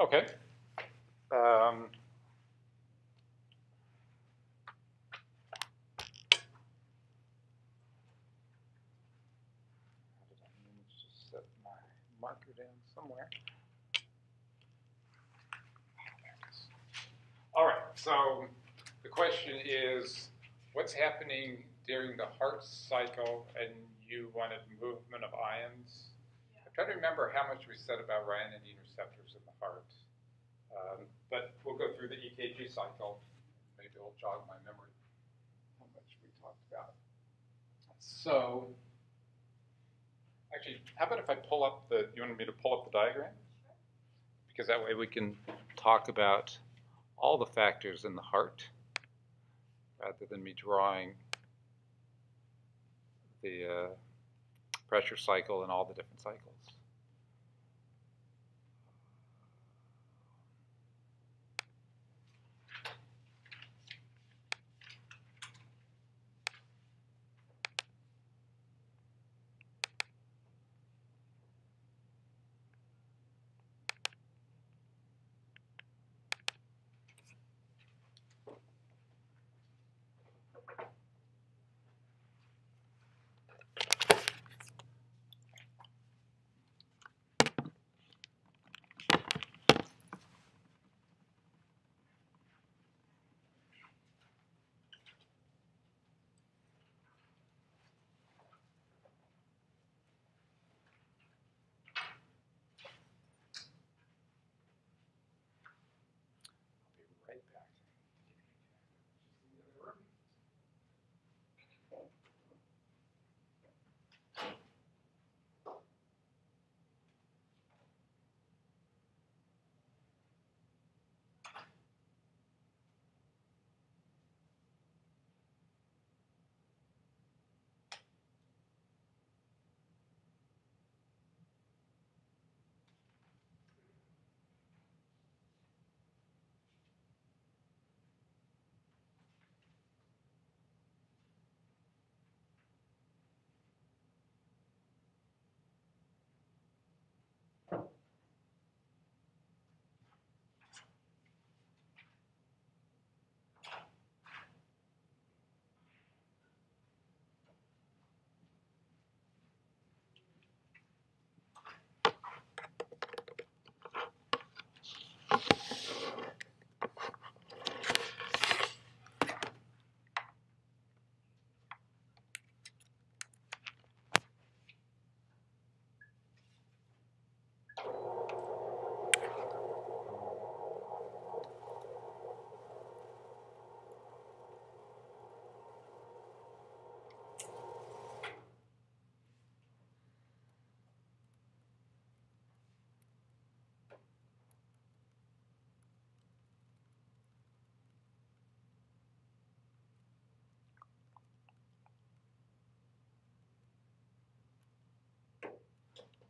Okay. Um, how did I manage to set my marker down somewhere? All right, so the question is, what's happening during the heart cycle, and you wanted movement of ions? I'm trying to remember how much we said about ryanodine receptors in the heart, but we'll go through the EKG cycle. Maybe it'll jog my memory how much we talked about. So, actually, how about if I pull up the, you wanted me to pull up the diagram? Because that way we can talk about all the factors in the heart rather than me drawing the pressure cycle and all the different cycles. I'll be right back.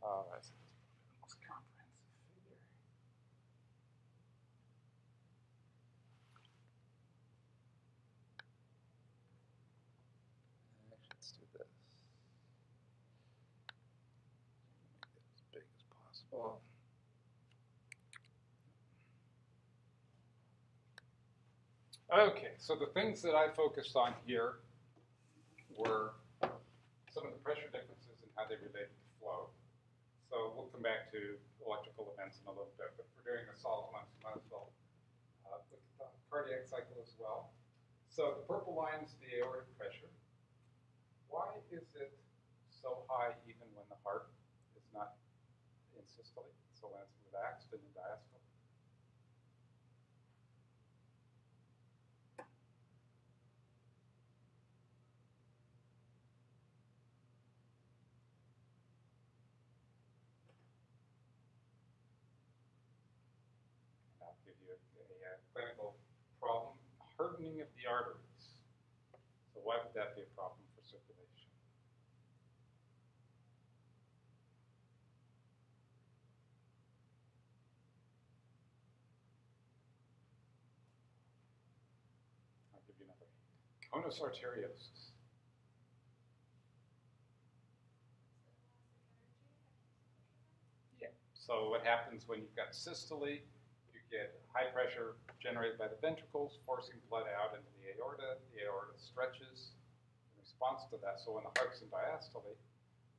Oh, that's the most comprehensive figure. Actually, let's do this. Make it as big as possible. Okay, so the things that I focused on here were some of the pressure differences and how they relate to flow. So we'll come back to electrical events in a little bit, but we're doing a solid one, so might as well look at the cardiac cycle as well. So the purple line is the aortic pressure. Why is it so high even when the heart is not in systole? So when it's relaxed and in diastole? And I'll give you a clinical problem, hardening of the arteries. So why would that be a problem for circulation? I'll give you another. Conus arteriosus. Yeah. So what happens when you've got systole, you get high pressure generated by the ventricles, forcing blood out into the aorta. The aorta stretches in response to that. So when the heart's in diastole,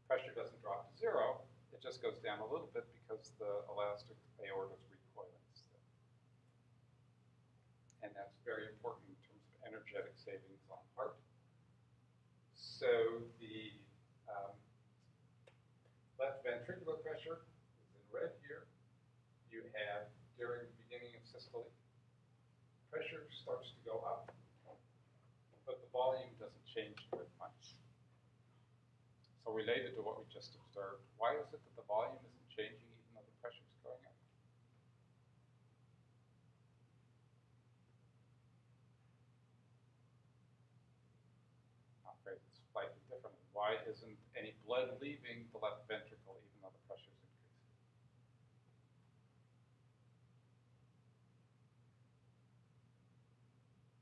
pressure doesn't drop to zero. It just goes down a little bit because the elastic aorta is recoiling still. And that's very important in terms of energetic savings on heart. So the left ventricular pressure is in red here. You have, during the beginning of systole, pressure starts to go up, but the volume doesn't change very much. So related to what we just observed, why is it that the volume isn't changing even though the pressure is going up? I'll phrase it slightly differently. Why isn't any blood leaving the left ventricle even though the pressure is increasing?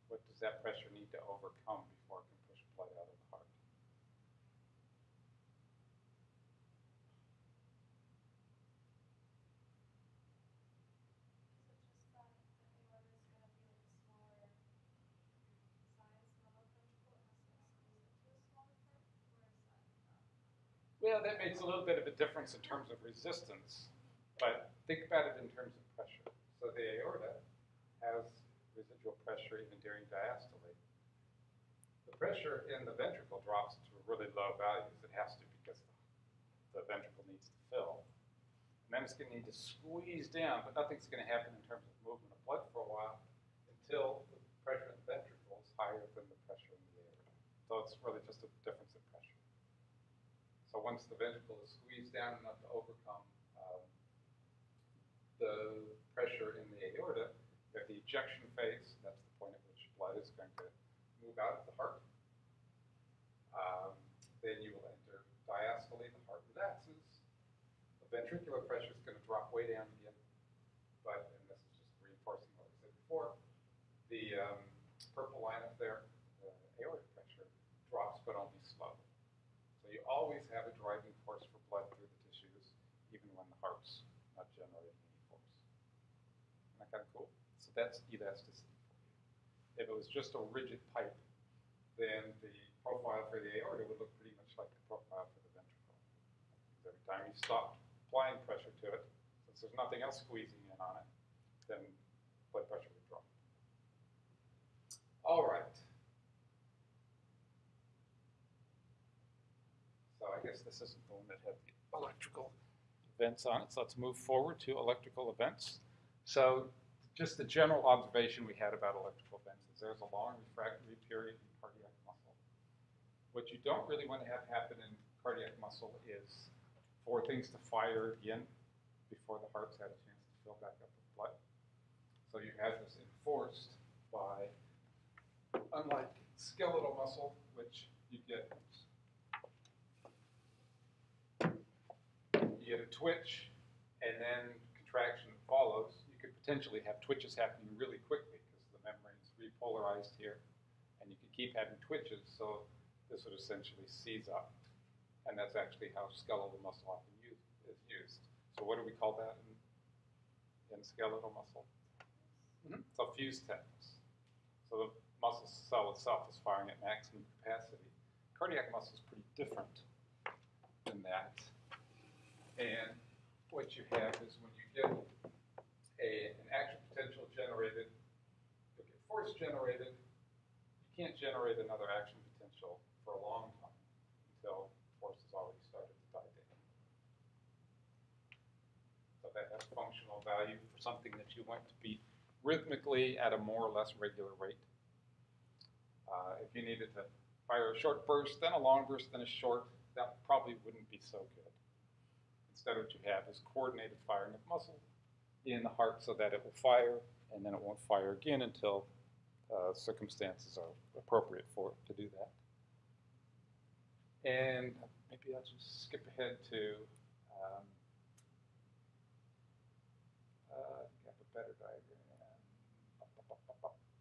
What does that pressure need to overcome before it can push blood out of the heart? Well, that makes a little bit of a difference in terms of resistance, but think about it in terms of pressure. So the aorta has residual pressure even during diastole. The pressure in the ventricle drops to really low values. It has to because the ventricle needs to fill. And then it's going to need to squeeze down, but nothing's going to happen in terms of movement of blood for a while until the pressure in the ventricle is higher than the pressure in the aorta. So it's really just a difference in pressure. So once the ventricle is squeezed down enough to overcome the pressure in the aorta, you have the ejection phase. That's the point at which blood is going to move out of the heart. Then you will enter diastole. The heart relaxes. The ventricular pressure is going to drop way down again. But, and this is just reinforcing what we said before, the purple line up there, the aortic pressure, drops but only slowly. So you always have a driving force for blood through the tissues, even when the heart's not generating any force. Isn't that kind of cool? So that's elasticity for you. If it was just a rigid pipe, then the profile for the aorta would look pretty much like the profile for the ventricle. Because every time you stop applying pressure to it, since there's nothing else squeezing in on it, then blood pressure would drop. All right. So I guess this isn't the one that had the electrical events on it. So let's move forward to electrical events. So just the general observation we had about electrical events is there's a long refractory period in cardiac muscle. What you don't really want to have happen in cardiac muscle is for things to fire again before the heart's had a chance to fill back up with blood. So you have this enforced by, unlike skeletal muscle, which you get a twitch and then contraction that follows. You could potentially have twitches happening really quickly because the membrane's repolarized here, and you could keep having twitches, so this would essentially seize up. And that's actually how skeletal muscle often is used. So what do we call that in skeletal muscle? So fused tetanus. So the muscle cell itself is firing at maximum capacity. Cardiac muscle is pretty different than that. And what you have is when you get an action potential generated, you'll get force generated. You can't generate another action potential for a long time until force has already started to die down. So that has functional value for something that you want to be rhythmically at a more or less regular rate. If you needed to fire a short burst, then a long burst, then a short, that probably wouldn't be so good. Instead, what you have is coordinated firing of muscle in the heart so that it will fire, and then it won't fire again until circumstances are appropriate for it to do that. And maybe I'll just skip ahead to have a better diagram.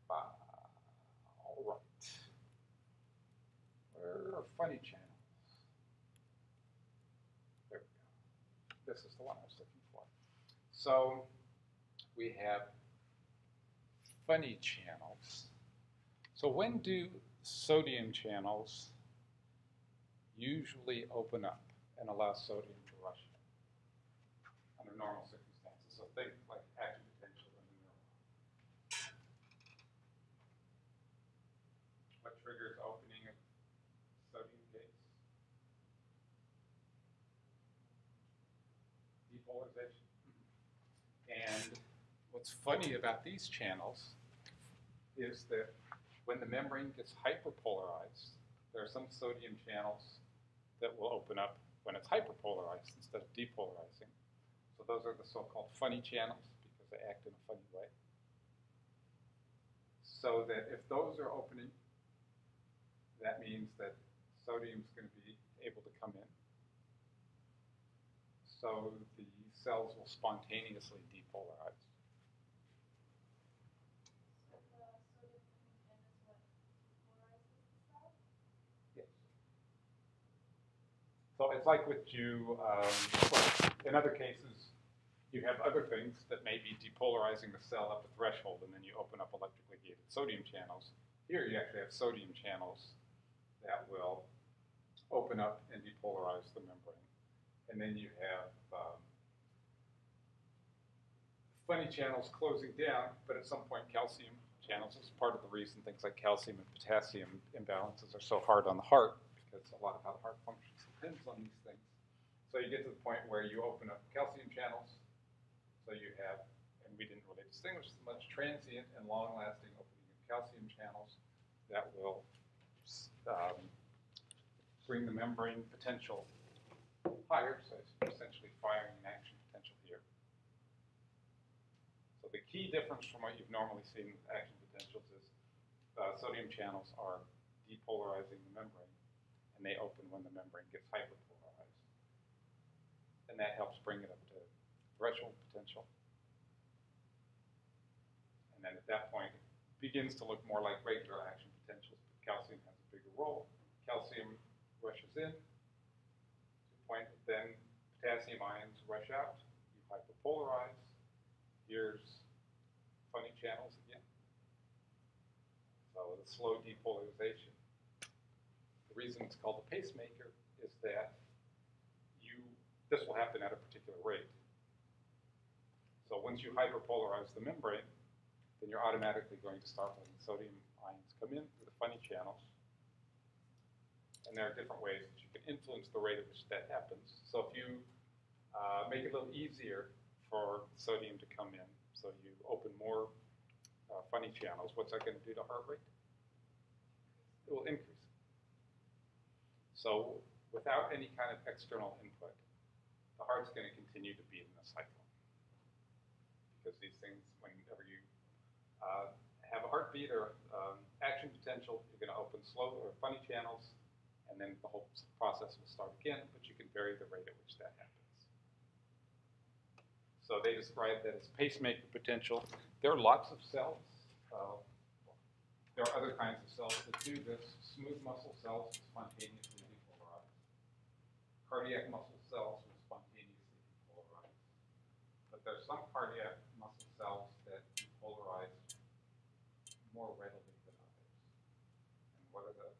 All right. Where are funny channels? There we go. This is the one I was looking for. So we have funny channels. So when do sodium channels usually open up and allow sodium to rush in under normal circumstances? So think like action potential in the neuron. What triggers opening of sodium gates? Depolarization. And what's funny about these channels is that when the membrane gets hyperpolarized, there are some sodium channels that will open up when it's hyperpolarized instead of depolarizing. So those are the so-called funny channels because they act in a funny way. So that if those are opening, that means that sodium is going to be able to come in. So the cells will spontaneously depolarize. So the sodium coming in is what depolarizes the cell? Yes. So it's like with you, well, in other cases, you have other things that may be depolarizing the cell up to threshold, and then you open up electrically gated sodium channels. Here you actually have sodium channels that will open up and depolarize the membrane. And then you have funny channels closing down, but at some point calcium channels is part of the reason things like calcium and potassium imbalances are so hard on the heart, because a lot of how the heart functions depends on these things. So you get to the point where you open up calcium channels, so you have, and we didn't really distinguish as much, transient and long-lasting opening of calcium channels that will bring the membrane potential higher, so it's essentially firing an action potential here. So the key difference from what you've normally seen with action potentials is sodium channels are depolarizing the membrane, and they open when the membrane gets hyperpolarized. And that helps bring it up to threshold potential. And then at that point, it begins to look more like regular action potentials, but calcium has a bigger role. Calcium rushes in, point, then potassium ions rush out, you hyperpolarize. Here's funny channels again. So the slow depolarization. The reason it's called a pacemaker is that this will happen at a particular rate. So once you hyperpolarize the membrane, then you're automatically going to start letting sodium ions come in through the funny channels. And there are different ways that you can influence the rate at which that happens. So if you make it a little easier for sodium to come in, so you open more funny channels, what's that going to do to heart rate? It will increase. So without any kind of external input, the heart's going to continue to beat in a cycle. Because these things, whenever you have a heartbeat or action potential, you're going to open slow or funny channels, and then the whole process will start again, but you can vary the rate at which that happens. So they describe that as pacemaker potential. There are lots of cells. There are other kinds of cells that do this. Smooth muscle cells will spontaneously depolarize. Cardiac muscle cells will spontaneously depolarize. But there are some cardiac muscle cells that depolarize more readily than others. And what are the